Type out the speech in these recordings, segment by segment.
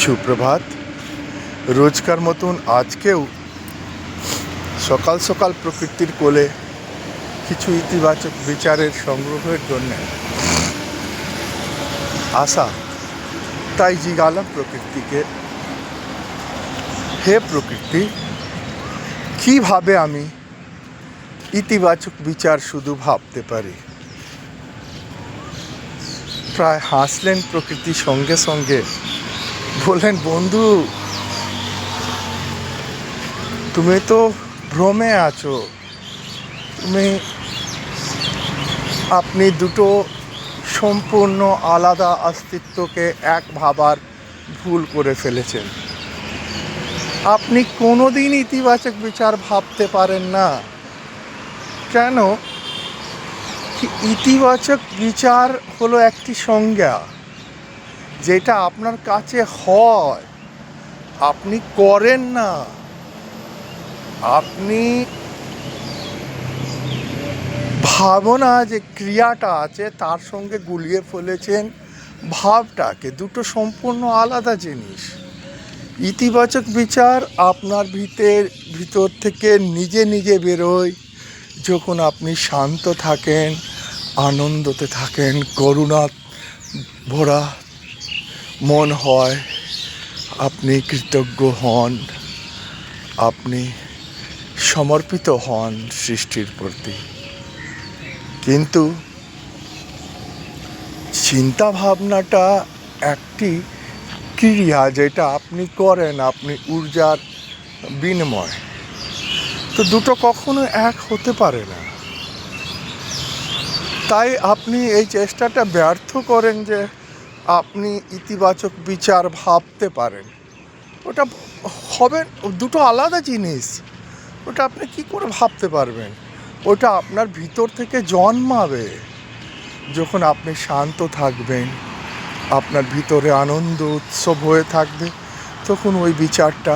সুপ্রভাত। রোজকার মতন আজকেও সকাল সকাল প্রকৃতির কোলে কিছু ইতিবাচক বিচারের সংগ্রহের জন্য আসা। তাই জিজ্ঞালাম প্রকৃতিকে, হে প্রকৃতি, কীভাবে আমি ইতিবাচক বিচার শুধু ভাবতে পারি? প্রায় হাসলেন প্রকৃতি, সঙ্গে সঙ্গে বললেন, বন্ধু, তুমি তো ভ্রমে আছো। আপনি দুটো সম্পূর্ণ আলাদা অস্তিত্বকে এক ভাবার ভুল করে ফেলেছেন। আপনি কোনোদিন ইতিবাচক বিচার ভাবতে পারেন না। কেন? ইতিবাচক বিচার হলো একটি সংজ্ঞা, যেটা আপনার কাছে হয়, আপনি করেন না। আপনি ভাবনা যে ক্রিয়াটা আছে তার সঙ্গে গুলিয়ে ফেলেছেন ভাবটাকে। দুটো সম্পূর্ণ আলাদা জিনিস। ইতিবাচক বিচার আপনার ভিতর থেকে নিজে নিজে বেরোয় যখন আপনি শান্ত থাকেন, আনন্দতে থাকেন, করুণা ভরা মন হয়, আপনি কৃতজ্ঞ হন, আপনি সমর্পিত হন সৃষ্টির প্রতি। কিন্তু চিন্তা ভাবনাটা একটি ক্রিয়া, যেটা আপনি করেন, আপনি ঊর্জার বিনিময়। তো দুটো কখনো এক হতে পারে না। তাই আপনি এই চেষ্টাটা ব্যর্থ করেন যে আপনি ইতিবাচক বিচার ভাবতে পারেন। ওটা হবে, দুটো আলাদা জিনিস। ওটা আপনি কি করে ভাবতে পারবেন? ওটা আপনার ভিতর থেকে জন্মাবে যখন আপনি শান্ত থাকবেন, আপনার ভিতরে আনন্দ উৎসব হয়ে থাকবে, তখন ওই বিচারটা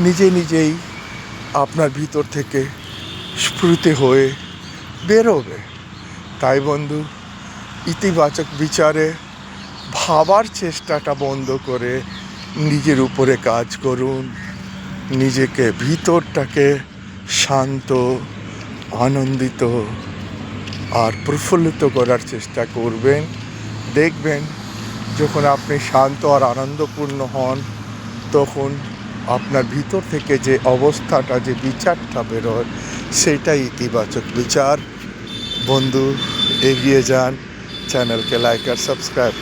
নিজে নিজেই আপনার ভিতর থেকে স্ফুরিত হয়ে বেরোবে। তাই বন্ধু, ইতিবাচক বিচারে ভাবার চেষ্টাটা বন্ধ করে নিজের উপরে কাজ করুন। নিজেকে, ভিতরটাকে শান্ত, আনন্দিত আর প্রফুল্লিত করার চেষ্টা করবেন। দেখবেন যখন আপনি শান্ত আর আনন্দপূর্ণ হন, তখন আপনার ভিতর থেকে যে অবস্থাটা, যে বিচারটা বেরোয়, সেটাই ইতিবাচক বিচার। বন্ধু, এগিয়ে যান। চ্যানেলকে লাইক আর সাবস্ক্রাইব